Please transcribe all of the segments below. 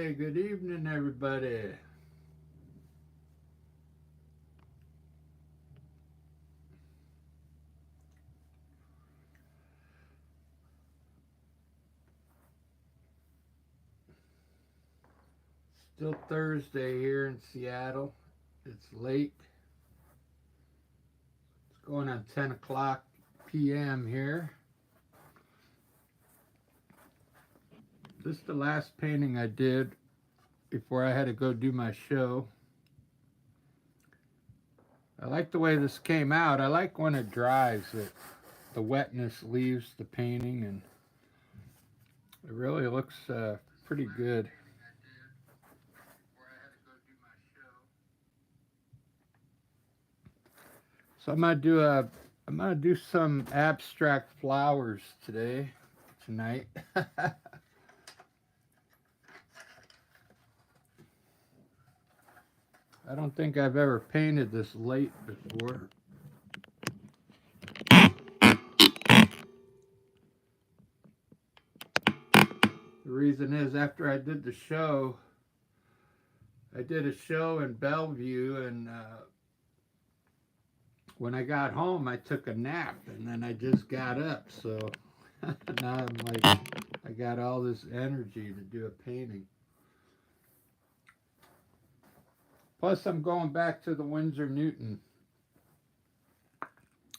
Hey, good evening, everybody. Still Thursday here in Seattle. It's late. It's going on 10 o'clock p.m. here. This is the last painting I did before I had to go do my show. I like the way this came out. I like when it dries, that the wetness leaves the painting, and it really looks pretty good. So I'm gonna do some abstract flowers tonight. I don't think I've ever painted this late before. The reason is, after I did a show in Bellevue, and when I got home, I took a nap, and then I just got up. So now I'm like, I got all this energy to do a painting. Plus, I'm going back to the Winsor Newton.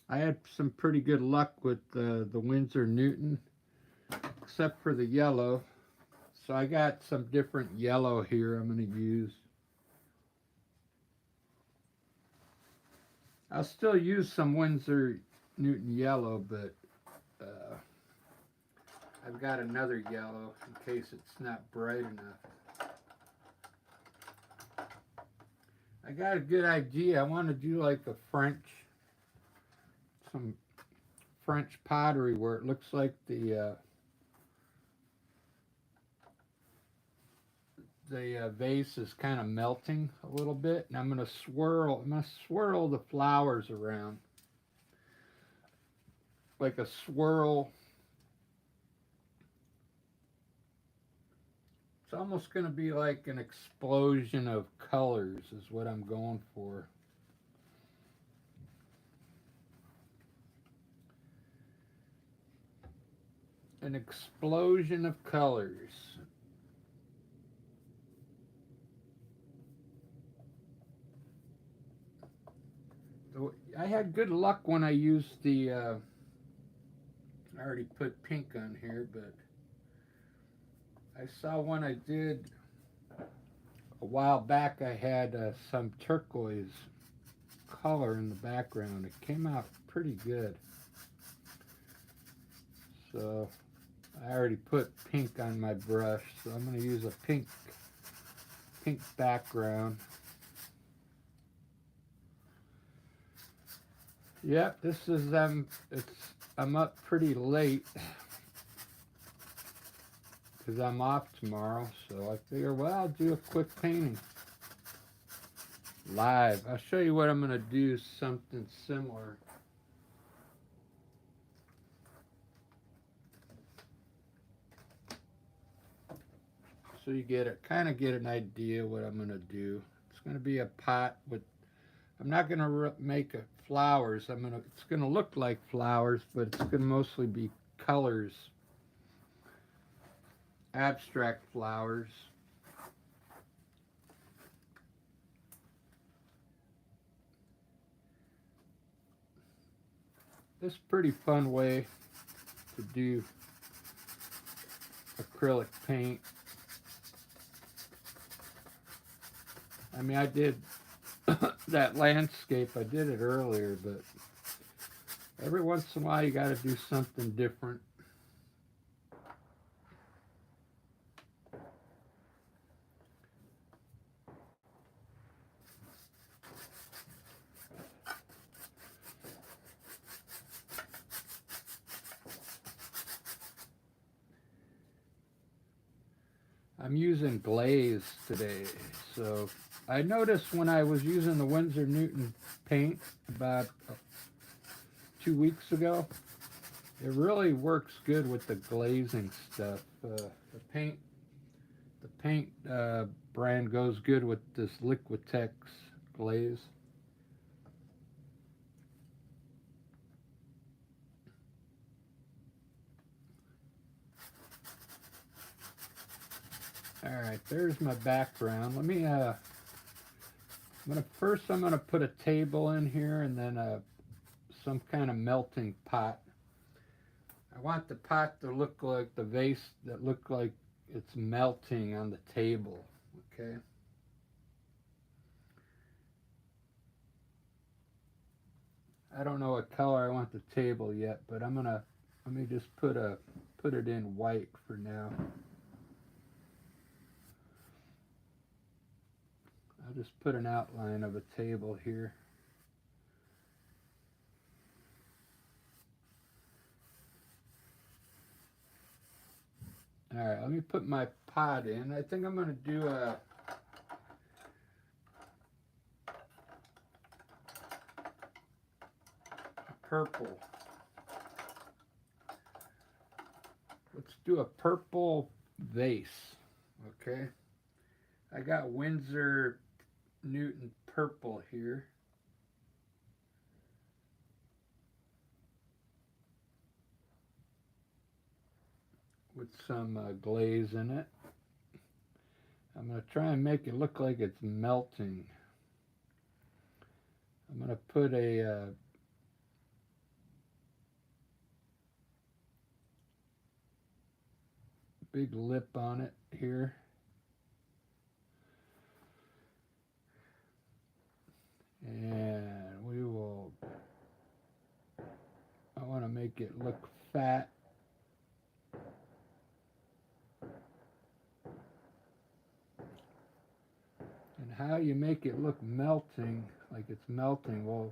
I had some pretty good luck with the Winsor Newton, except for the yellow. So I got some different yellow here I'm going to use. I'll still use some Winsor Newton yellow, but I've got another yellow in case it's not bright enough. I got a good idea. I want to do like some French pottery where it looks like the vase is kind of melting a little bit, and I'm gonna swirl the flowers around like a swirl. It's almost gonna be like an explosion of colors is what I'm going for. An explosion of colors. I had good luck when I used I already put pink on here, but I saw one I did a while back. I had some turquoise color in the background. It came out pretty good. So I already put pink on my brush, so I'm going to use a pink background. Yep, this is I'm up pretty late because I'm off tomorrow, so I figure, well, I'll do a quick painting live. I'll show you what I'm going to do, something similar. So you kind of get an idea what I'm going to do. It's going to be a pot with, I'm not going to make flowers. It's going to look like flowers, but it's going to mostly be colors, abstract flowers. This is a pretty fun way to do acrylic paint. I mean, I did that landscape, I did it earlier, but every once in a while you got to do something different. I'm using glaze today, so I noticed when I was using the Winsor Newton paint about 2 weeks ago, it really works good with the glazing stuff. The paint brand goes good with this Liquitex glaze. All right, there's my background. Let me I'm gonna put a table in here, and then some kind of melting pot. I want the pot to look like the vase, that look like it's melting on the table. Okay. I don't know what color I want the table yet, but let me just put it in white for now. I'll just put an outline of a table here. All right, let me put my pot in. I think I'm going to do a purple. Let's do a purple vase. Okay. I got Winsor Newton purple here. With some glaze in it. I'm going to try and make it look like it's melting. I'm going to put a big lip on it here. And I want to make it look fat. And how you make it look melting, like it's melting, we'll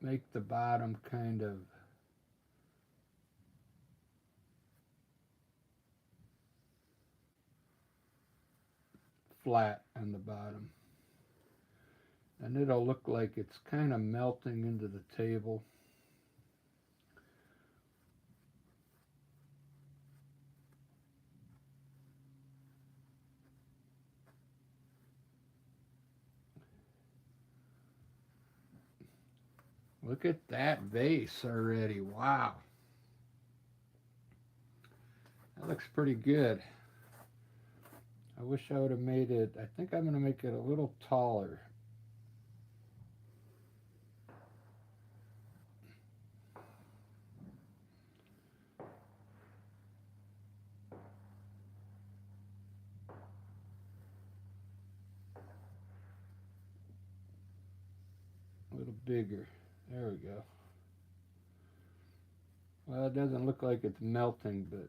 make the bottom kind of flat on the bottom. And it'll look like it's kind of melting into the table. Look at that vase already. Wow. That looks pretty good. I wish I would have made it, I think I'm going to make it a little taller. A little bigger. There we go. Well, it doesn't look like it's melting, but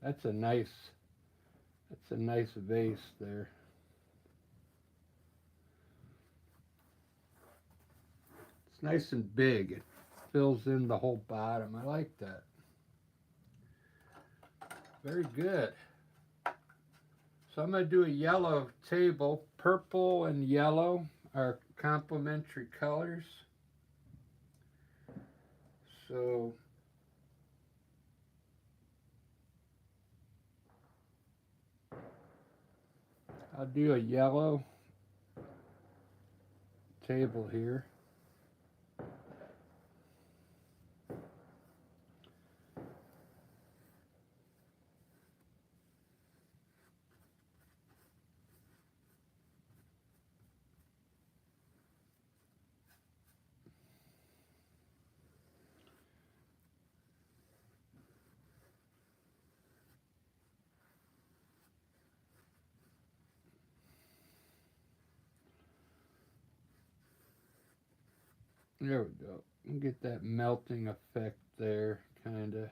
that's a nice vase there. It's nice and big. It fills in the whole bottom. I like that. Very good. So I'm going to do a yellow table. Purple and yellow are complementary colors. So I'll do a yellow table here. There we go. You get that melting effect there, kind of.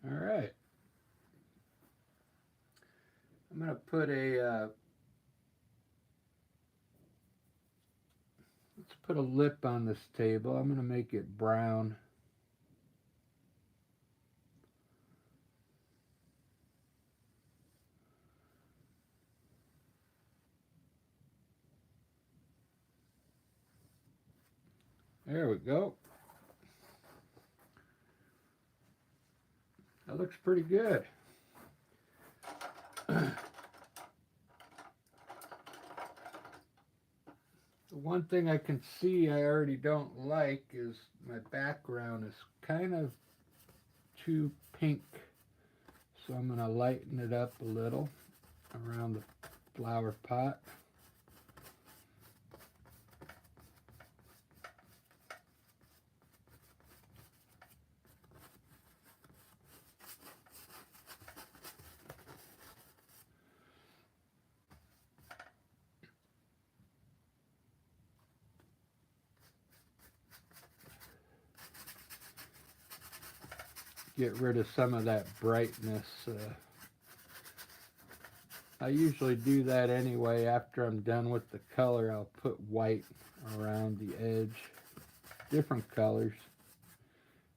All right. I'm going to put let's put a lip on this table. I'm going to make it brown. There we go. That looks pretty good. The one thing I can see I already don't like is my background is kind of too pink. So I'm going to lighten it up a little around the flower pot. Get rid of some of that brightness. I usually do that anyway. After I'm done with the color, I'll put white around the edge. Different colors.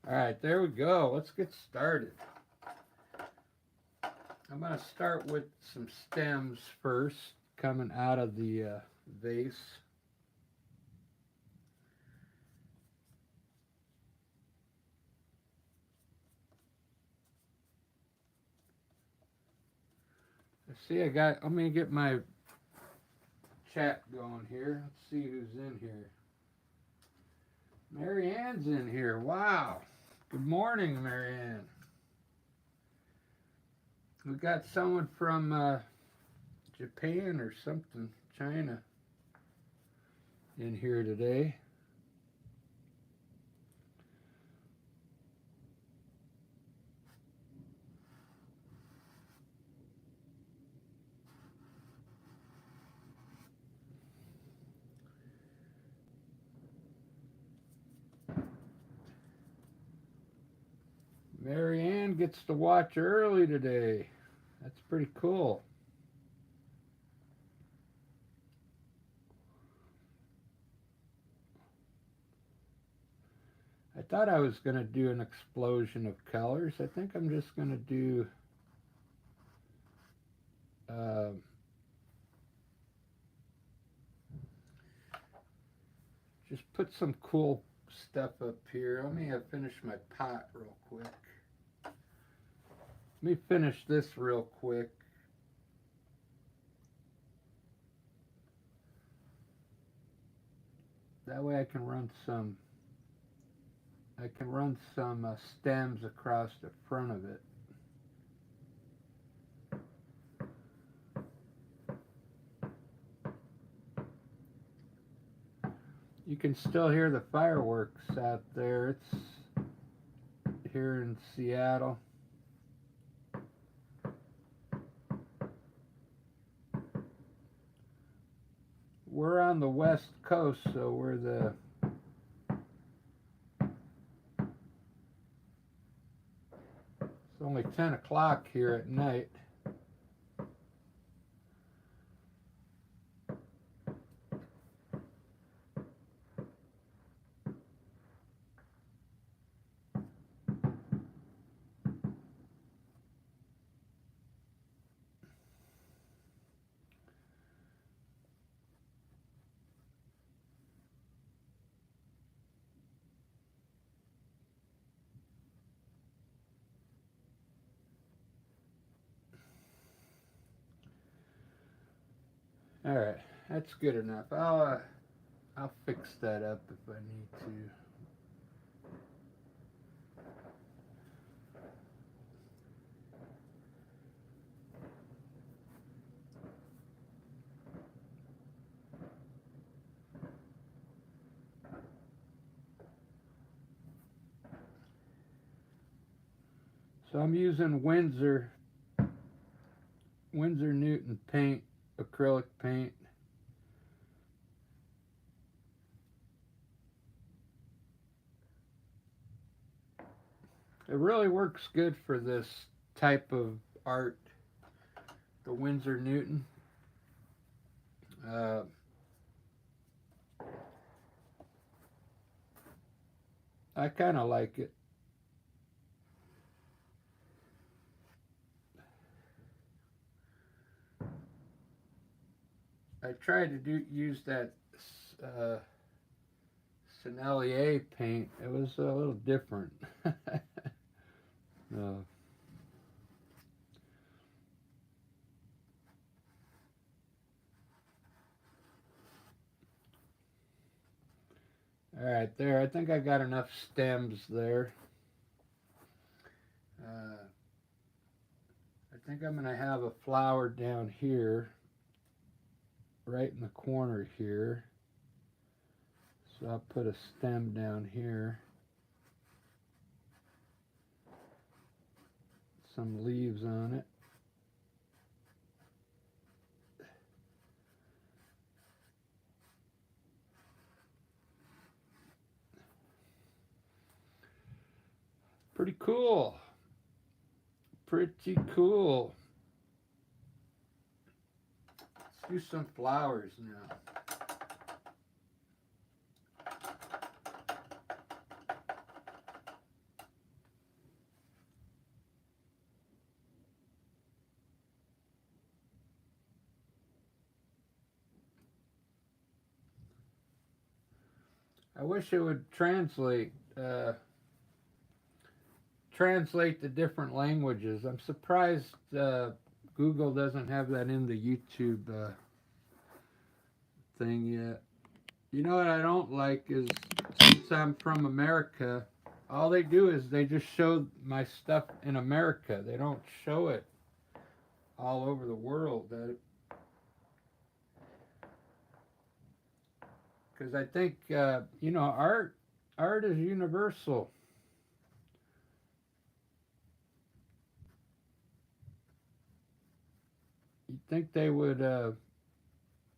Alright, there we go. Let's get started. I'm going to start with some stems first, coming out of the vase. See, let me get my chat going here. Let's see who's in here. Mary Ann's in here. Wow. Good morning, Mary Ann. We got someone from Japan or something, China, in here today. Mary Ann gets to watch early today. That's pretty cool. I thought I was going to do an explosion of colors. I think I'm just going to do just put some cool stuff up here. Let me finish my pot real quick. Let me finish this real quick. That way I can run some stems across the front of it. You can still hear the fireworks out there. It's here in Seattle. We're on the west coast, so it's only 10 o'clock here at night. All right, that's good enough. I'll fix that up if I need to. So I'm using Winsor Newton paint, acrylic paint. It really works good for this type of art, the Winsor Newton. I kind of like it. I tried to use that uh, Sennelier paint. It was a little different. No. All right, there. I think I got enough stems there. I think I'm gonna have a flower down here, right in the corner here. So I'll put a stem down here. Some leaves on it. Pretty cool. Pretty cool. Let's do some flowers now. I wish it would translate the different languages. I'm surprised Google doesn't have that in the YouTube thing yet. You know what I don't like is, since I'm from America, all they do is they just show my stuff in America. They don't show it all over the world. Because I think art is universal. You'd think they would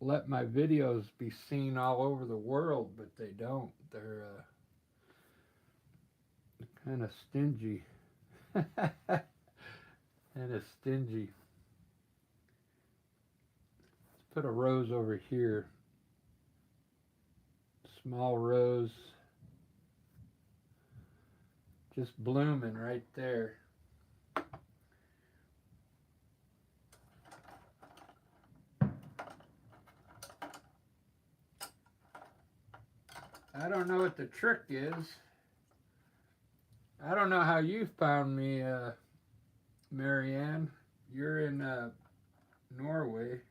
let my videos be seen all over the world, but they don't. They're kind of stingy. Kind of stingy. Let's put a rose over here. Small rose. Just blooming right there. I don't know what the trick is. I don't know how you found me, Marianne. You're in Norway.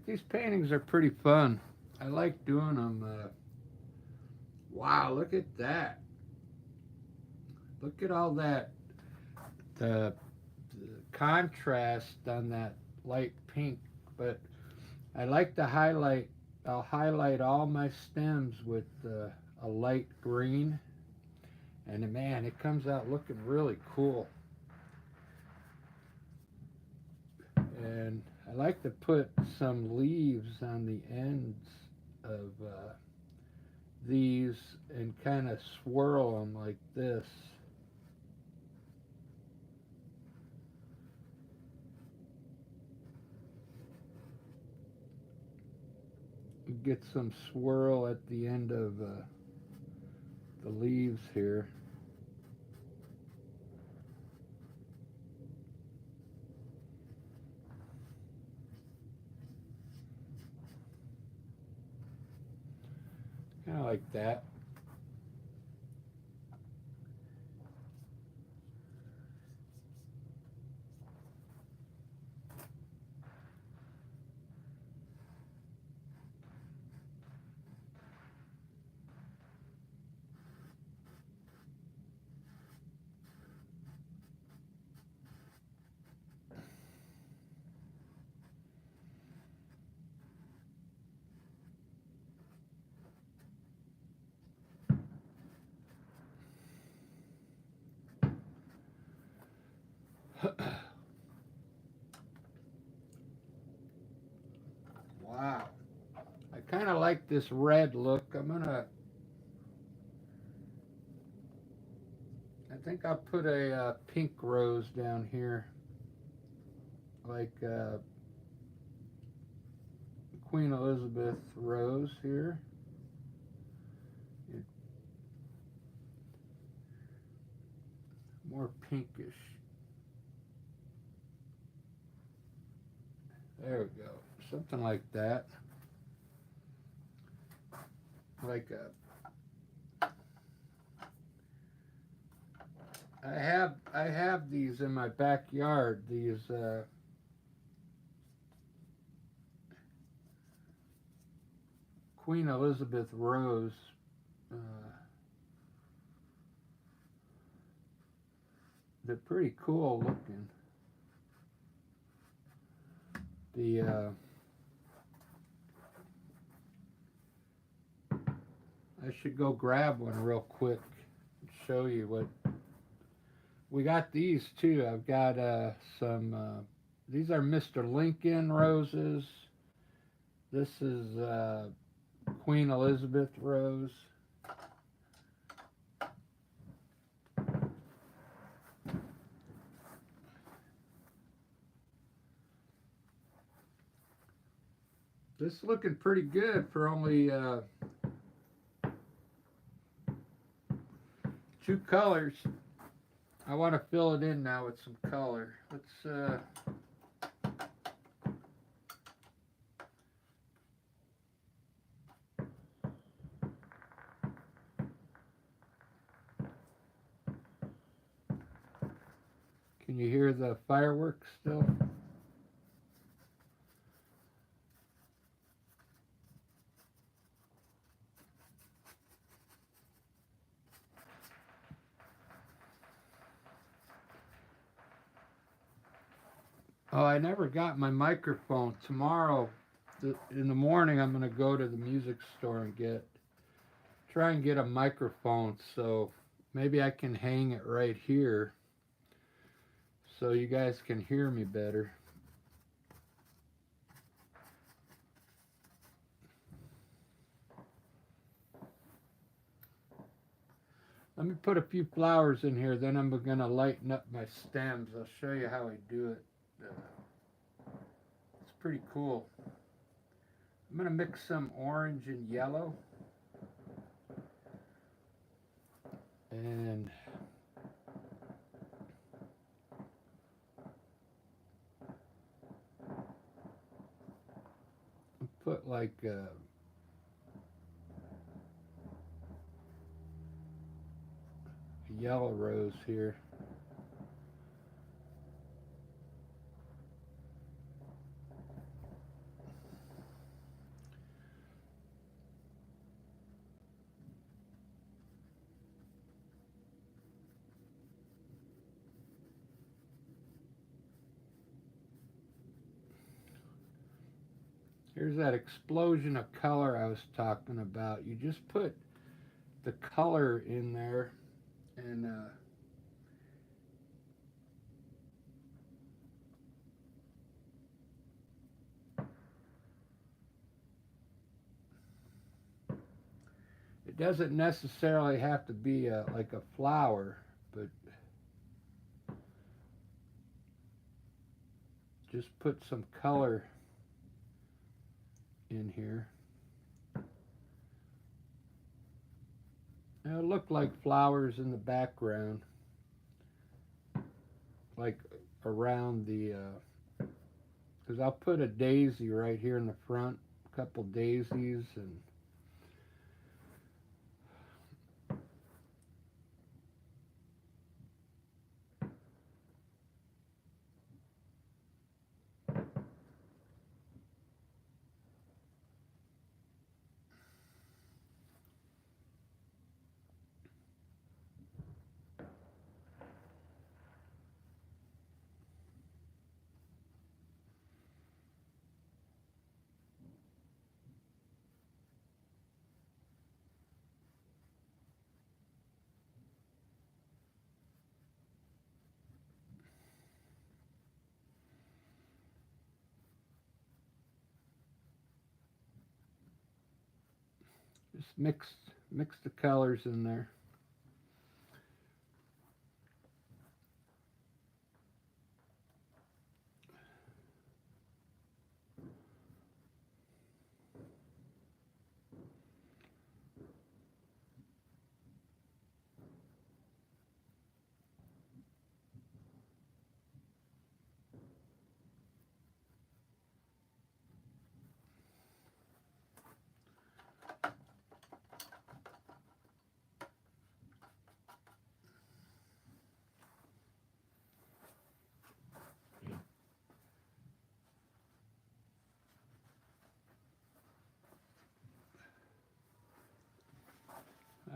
These paintings are pretty fun. I like doing them. Wow, look at that! Look at all that the contrast on that light pink. But I like to highlight. I'll highlight all my stems with a light green, and man, it comes out looking really cool. And I like to put some leaves on the ends of these and kind of swirl them like this. Get some swirl at the end of the leaves here. Kind of like that. Wow. I kind of like this red look. I think I'll put a pink rose down here. Like Queen Elizabeth rose here. More pinkish. There we go. Something like that. Like a. I have these in my backyard. These Queen Elizabeth rose. They're pretty cool looking. I should go grab one real quick and show you what we got. These too. I've got some. These are Mr. Lincoln roses. This is Queen Elizabeth rose. This is looking pretty good for only 2 colors. I want to fill it in now with some color. Let's can you hear the fireworks still? Oh, I never got my microphone. Tomorrow in the morning I'm going to go to the music store and try and get a microphone, so maybe I can hang it right here so you guys can hear me better. Let me put a few flowers in here, then I'm going to lighten up my stems. I'll show you how I do it. It's pretty cool. I'm going to mix some orange and yellow. And put like a yellow rose here. Here's that explosion of color I was talking about. You just put the color in there and It doesn't necessarily have to be like a flower, but just put some color in here. Now, it look like flowers in the background, like around the, because I'll put a daisy right here in the front, a couple daisies, and just mix the colors in there.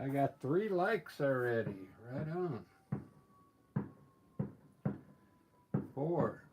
I got 3 likes already. Right on. 4.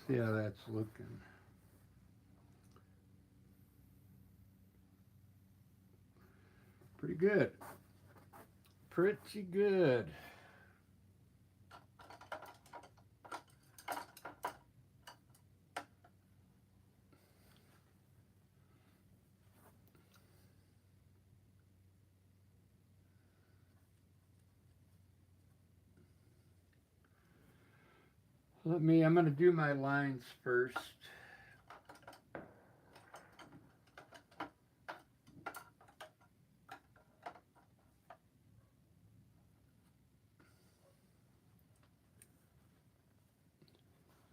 See how that's looking. Pretty good. Pretty good. I'm going to do my lines first. I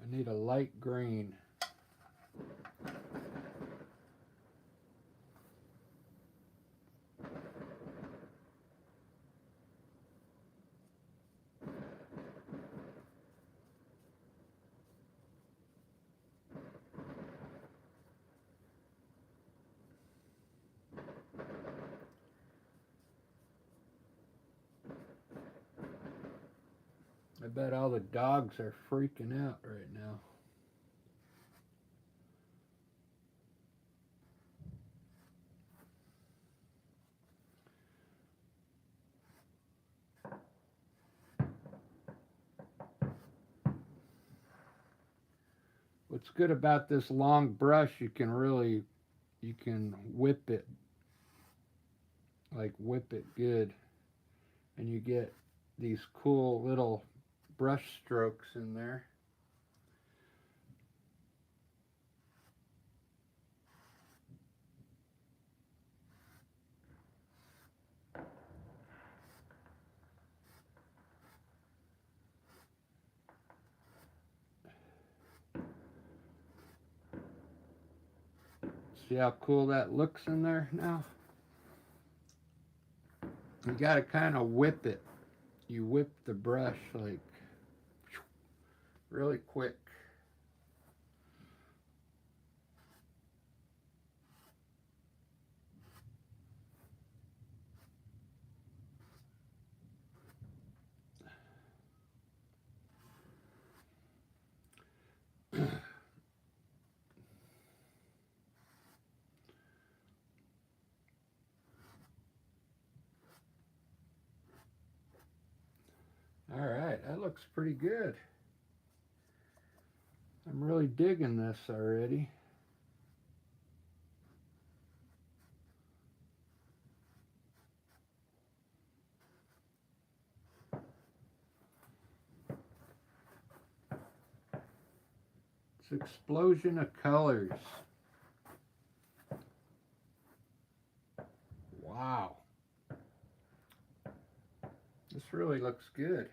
need a light green. I bet all the dogs are freaking out right now. What's good about this long brush, you can whip it, like whip it good, and you get these cool little brush strokes in there. See how cool that looks in there now? You got to kind of whip it. You whip the brush like really quick. All right, that looks pretty good. I'm really digging this already. It's an explosion of colors. Wow. This really looks good.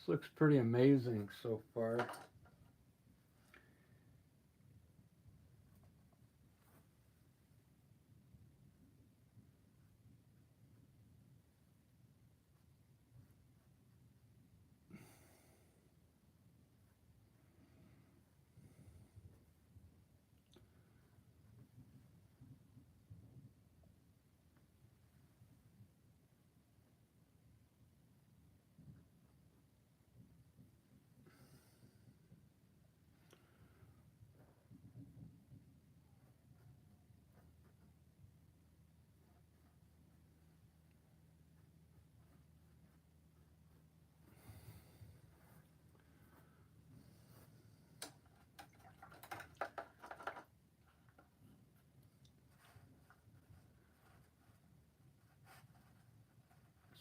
This looks pretty amazing so far.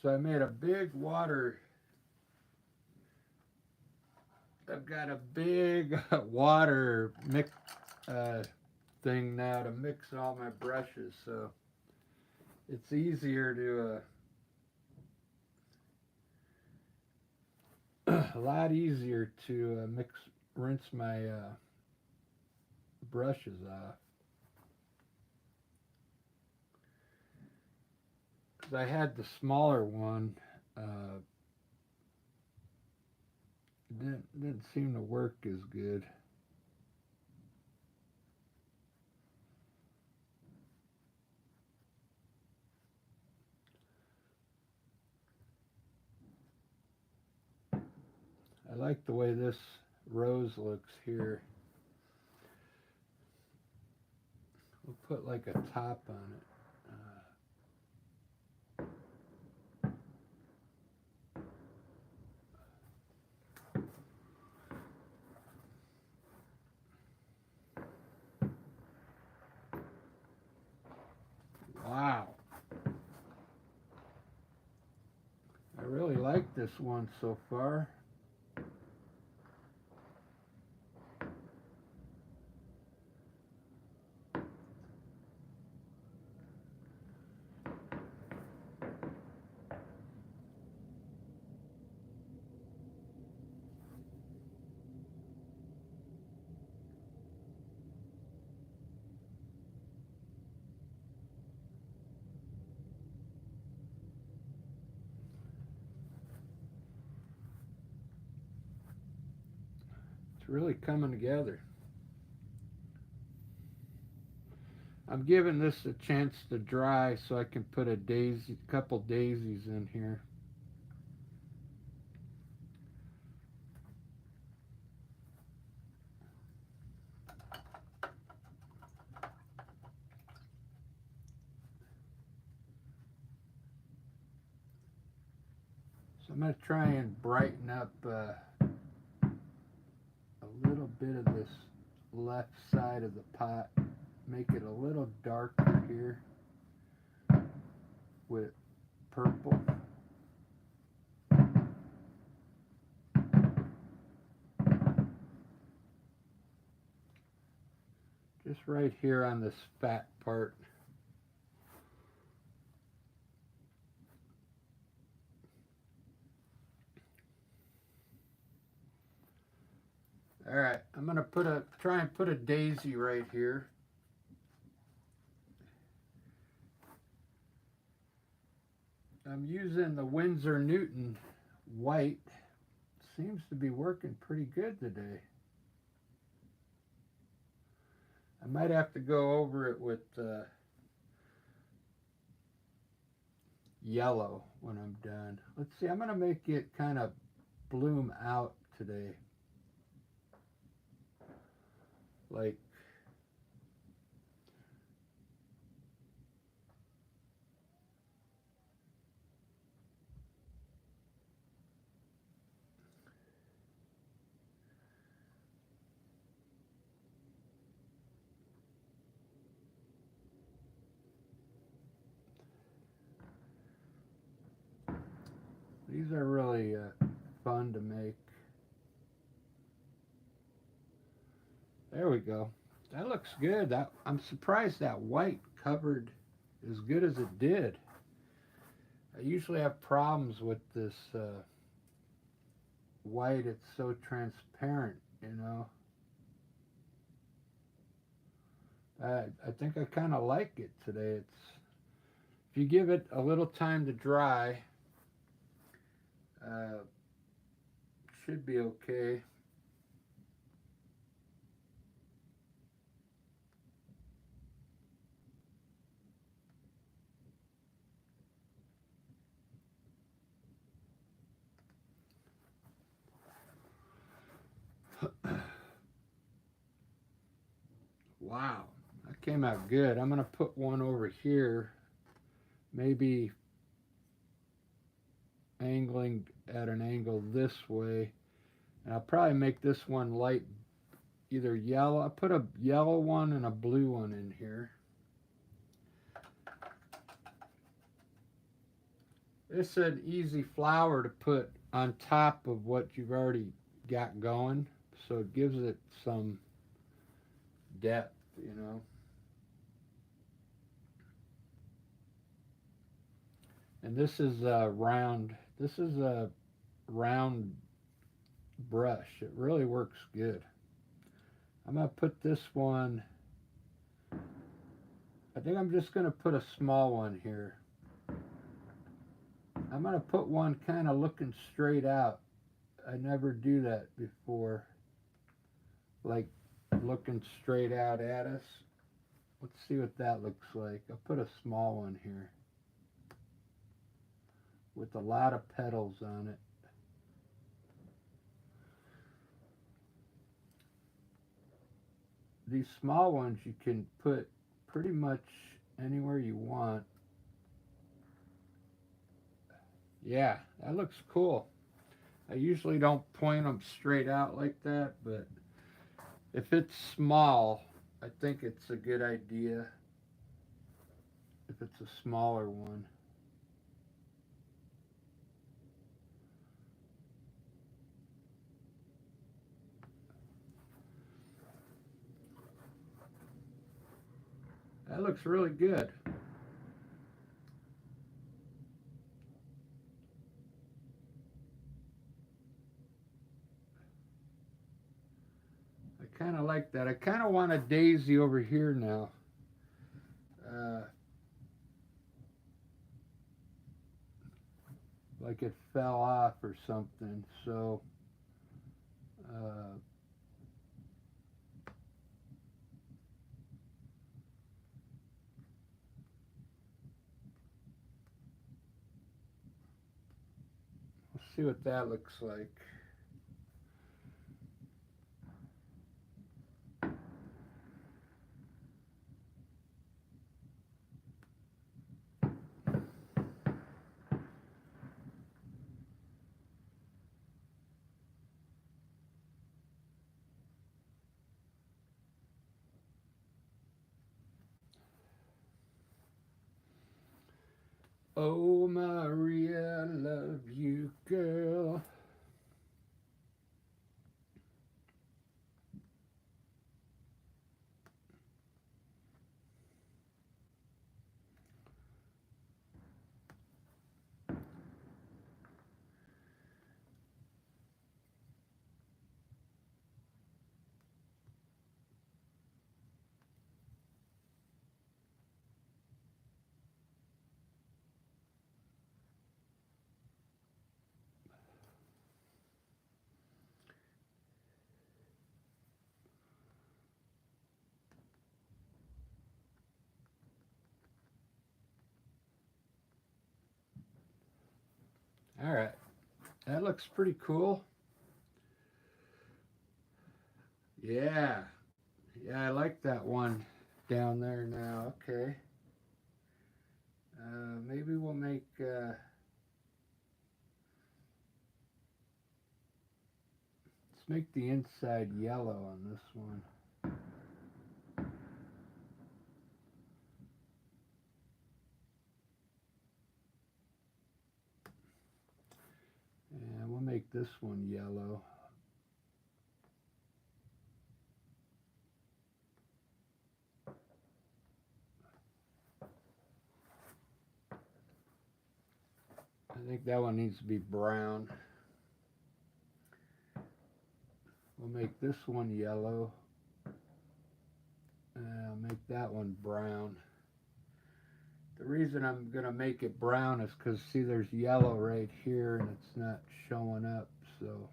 So I made a big water. I've got a big water mix thing now to mix all my brushes, so it's easier to a lot easier to rinse my brushes off. Because I had the smaller one, didn't seem to work as good. I like the way this rose looks here. We'll put like a top on it. Wow. I really like this one so far. It's really coming together. I'm giving this a chance to dry so I can put a couple daisies in here. So I'm going to try and brighten up a little bit of this left side of the pot, make it a little darker here with purple. Just right here on this fat part. All right, I'm gonna try and put a daisy right here. I'm using the Winsor Newton white. Seems to be working pretty good today. I might have to go over it with yellow when I'm done. Let's see, I'm gonna make it kind of bloom out today. Like, these are really fun to make. There we go. That looks good. I'm surprised that white covered as good as it did. I usually have problems with this white. It's so transparent, you know. I think I kind of like it today. If you give it a little time to dry, should be okay. Wow, that came out good. I'm going to put one over here, maybe angling at an angle this way. And I'll probably make this one light, either yellow. I put a yellow one and a blue one in here. This is an easy flower to put on top of what you've already got going, so it gives it some depth, you know. And this is a round brush. It really works good. I'm going to put this one, I think I'm just going to put a small one here. I'm going to put one kind of looking straight out. I never do that before. Like looking straight out at us. Let's see what that looks like. I'll put a small one here with a lot of petals on it. These small ones you can put pretty much anywhere you want. Yeah, that looks cool. I usually don't point them straight out like that, but if it's small, I think it's a good idea if it's a smaller one. That looks really good. I kind of like that. I kind of want a daisy over here now. Like it fell off or something. So see what that looks like. Oh, Maria, I love you, girl. All right, that looks pretty cool. Yeah, yeah, I like that one down there now. Okay, maybe we'll make. Let's make the inside yellow on this one. And we'll make this one yellow. I think that one needs to be brown. We'll make this one yellow. I'll make that one brown. The reason I'm going to make it brown is because, see, there's yellow right here and it's not showing up, so.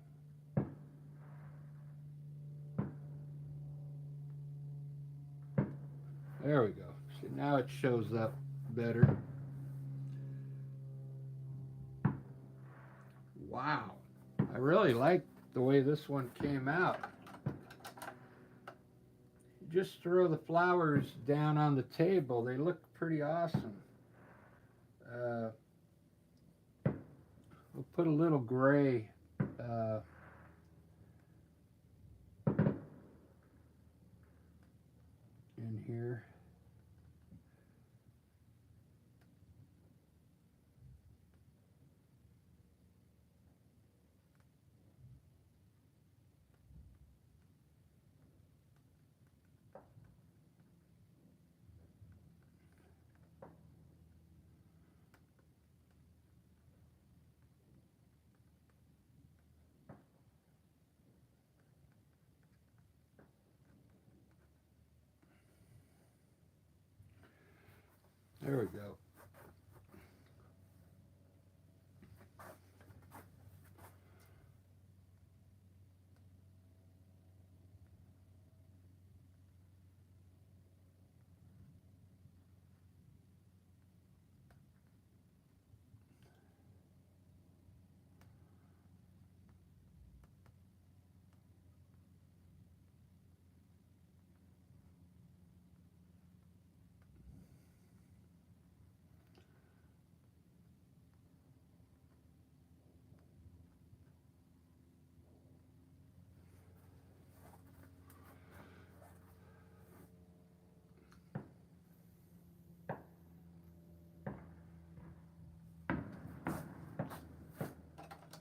There we go. See, now it shows up better. Wow. I really like the way this one came out. Just throw the flowers down on the table. They look pretty awesome. We'll put a little gray in here. There we go.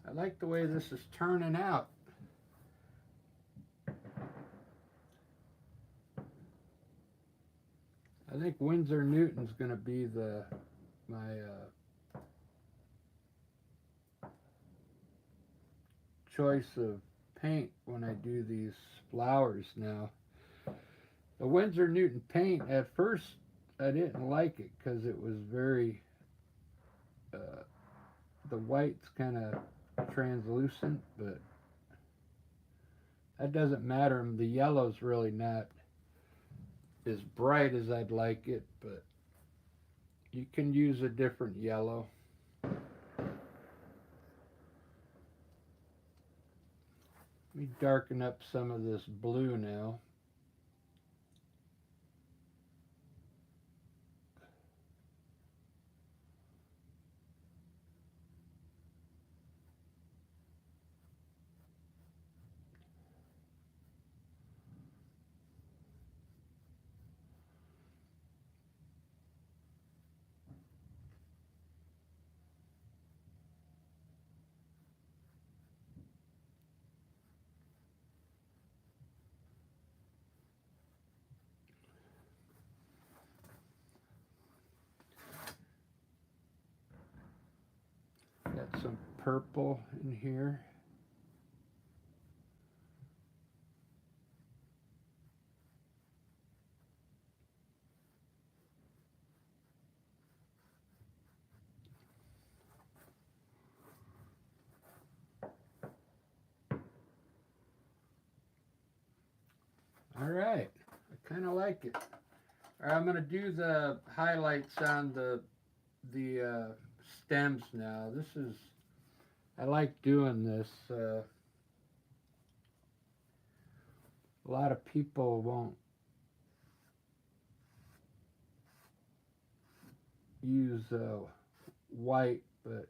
I like the way this is turning out. I think Winsor Newton's going to be my choice of paint when I do these flowers now. The Winsor Newton paint, at first I didn't like it because it was very, the white's kind of translucent, but that doesn't matter. The yellow's really not as bright as I'd like it, but you can use a different yellow. Let me darken up some of this blue now. Got some purple in here. All right, I kind of like it. All right, I'm gonna do the highlights on the stems now. I like doing this. A lot of people won't use white, but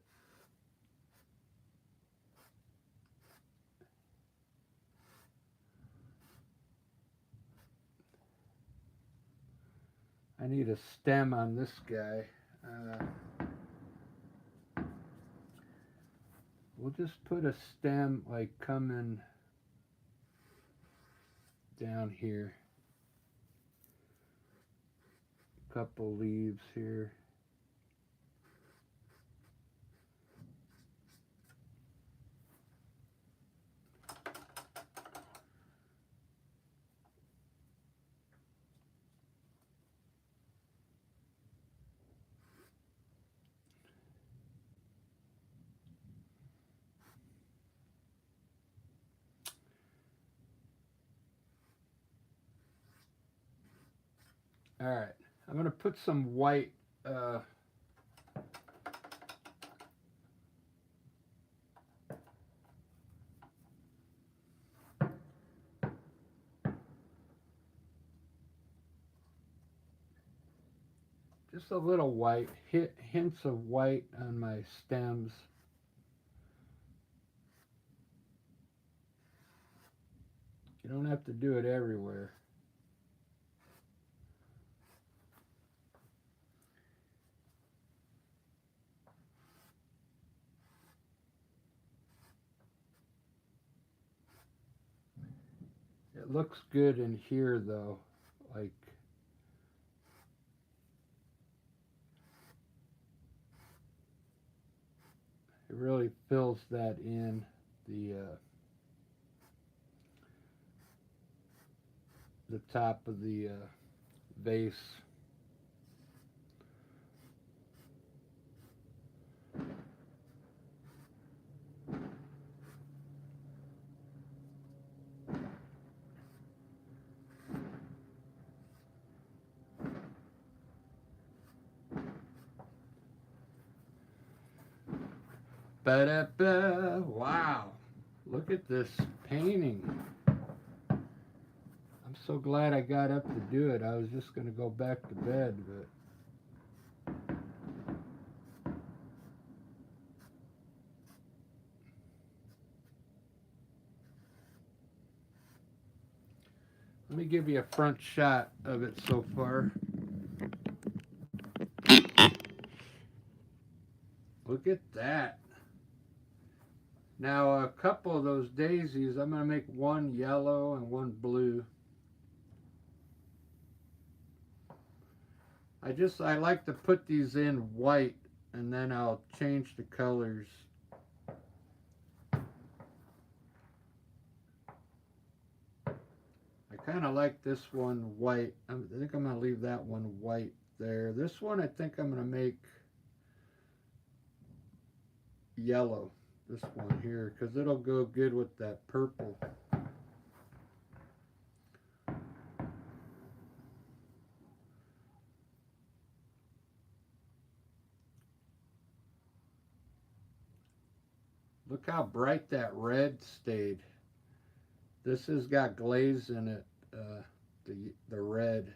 I need a stem on this guy. We'll just put a stem like coming down here. A couple leaves here. All right, I'm gonna put some white just a little white, hints of white on my stems. You don't have to do it everywhere. It looks good in here though, like it really fills that in the top of the vase. Ba-da-ba. Wow, look at this painting. I'm so glad I got up to do it. I was just going to go back to bed, but let me give you a front shot of it so far. Look at that. Now a couple of those daisies, I'm going to make one yellow and one blue. I like to put these in white and then I'll change the colors. I kind of like this one white. I think I'm going to leave that one white there. This one I think I'm going to make yellow. This one here, because it'll go good with that purple. Look how bright that red stayed. This has got glaze in it, the red.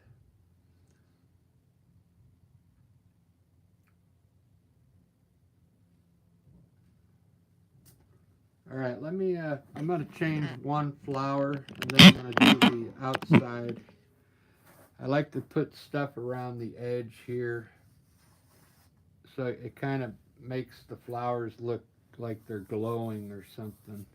All right, let me, I'm going to change one flower, and then I'm going to do the outside. I like to put stuff around the edge here, so it kind of makes the flowers look like they're glowing or something.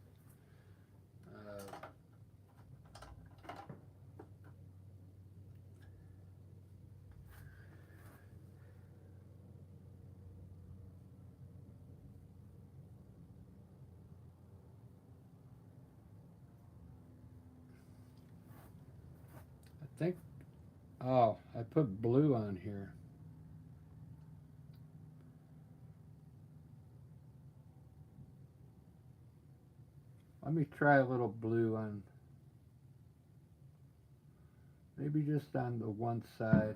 I think, oh, I put blue on here. Let me try a little blue on, maybe just on the one side.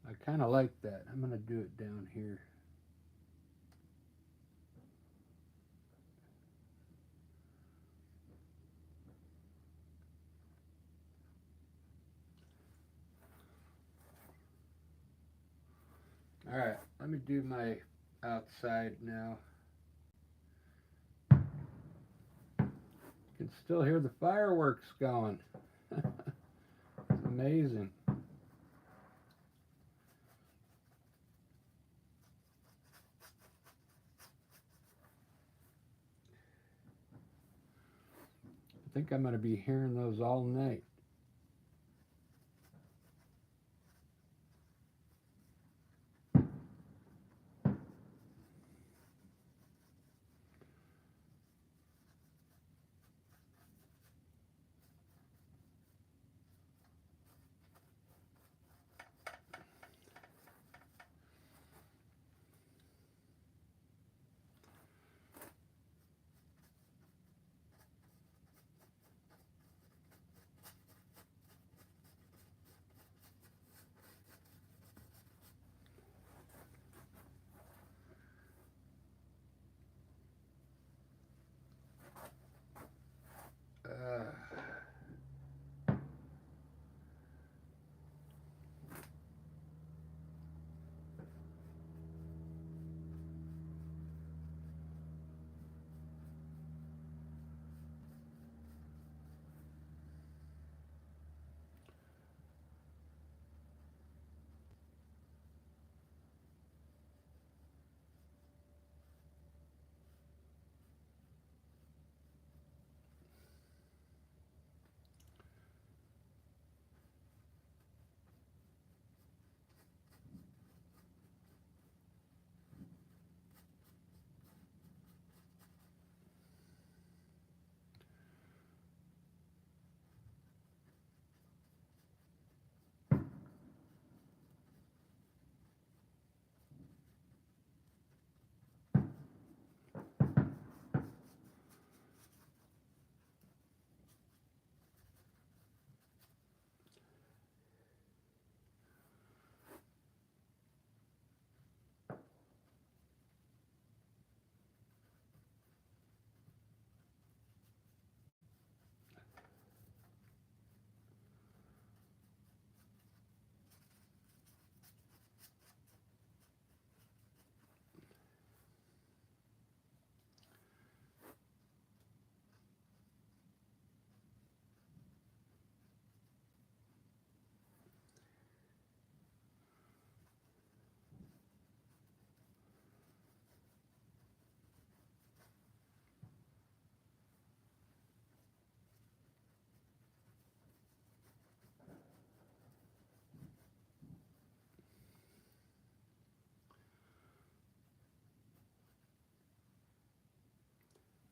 I kind of like that. I'm going to do it down here. All right, let me do my outside now. You can still hear the fireworks going. It's amazing. I think I'm going to be hearing those all night. Uh,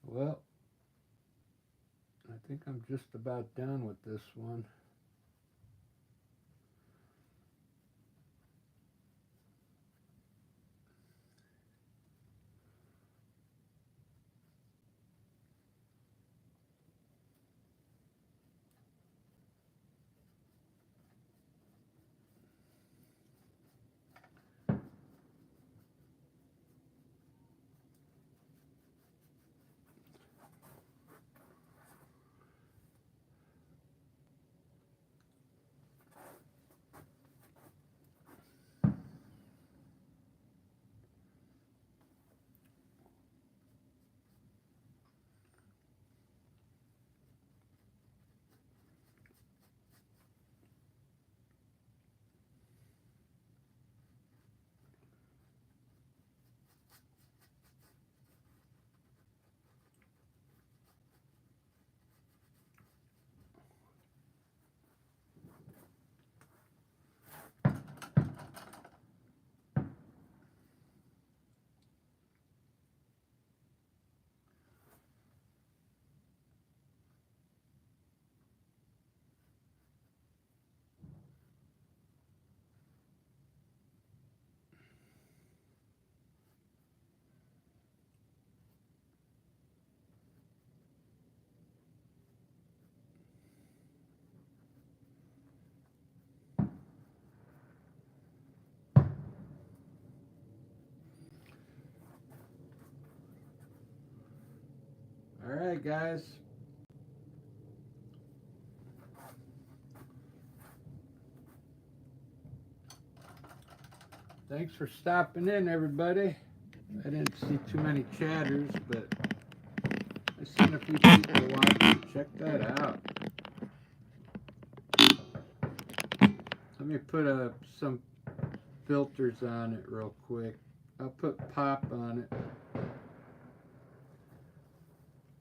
well, I think I'm just about done with this one. right, guys. Thanks for stopping in, everybody. I didn't see too many chatters, but I seen a few people watching. Check that out. Let me put some filters on it real quick. I'll put pop on it.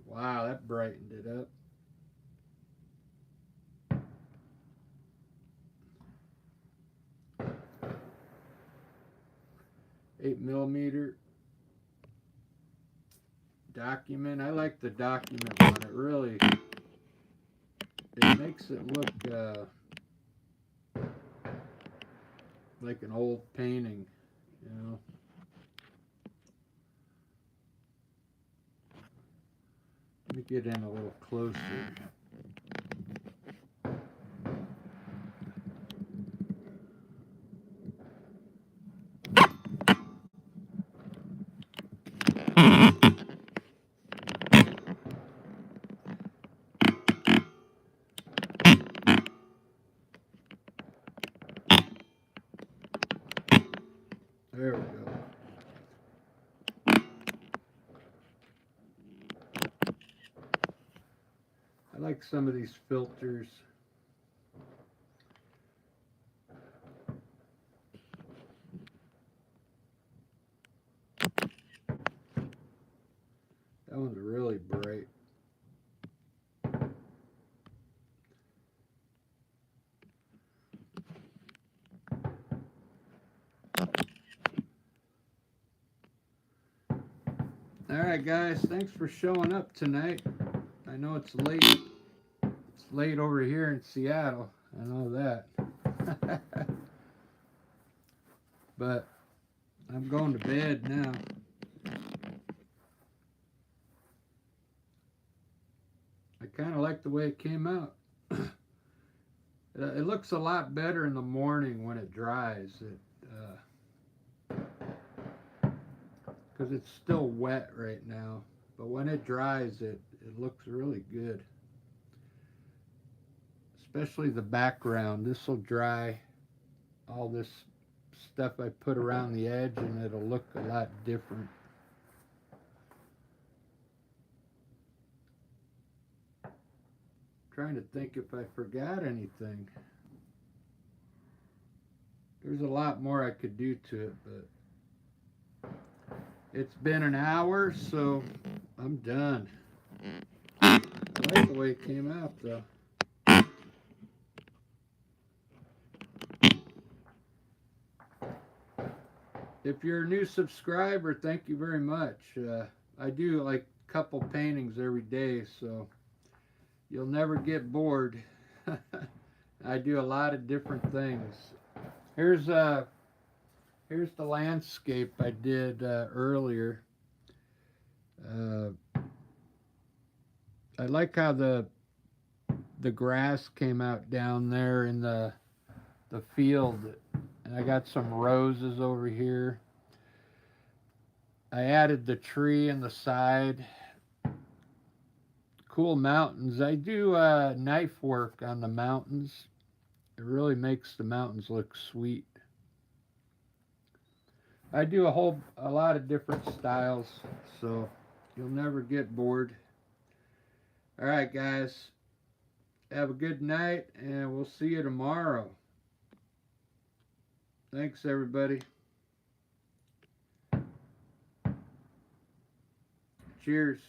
Wow, that brightened it up. $8mm document. I like the document one. It makes it look like an old painting, you know. Let me get in a little closer. There we go. I like some of these filters. That one's really bright. Alright guys, thanks for showing up tonight. I know it's late. It's late over here in Seattle. I know that. But I'm going to bed now. I kind of like the way it came out. It looks a lot better in the morning when it dries. Because it's still wet right now. But when it dries, it looks really good. Especially the background. This will dry all this stuff I put around the edge, and it'll look a lot different. Trying to think if I forgot anything. There's a lot more I could do to it, but it's been an hour, so I'm done. I like the way it came out, though. If you're a new subscriber, thank you very much. I do like a couple paintings every day, so you'll never get bored. I do a lot of different things. Here's the landscape I did earlier. I like how the grass came out down there in the field, and I got some roses over here. I added the tree in the side. Cool mountains. I do knife work on the mountains. It really makes the mountains look sweet. I do a lot of different styles, so you'll never get bored. All right, guys. Have a good night, and we'll see you tomorrow. Thanks, everybody. Cheers.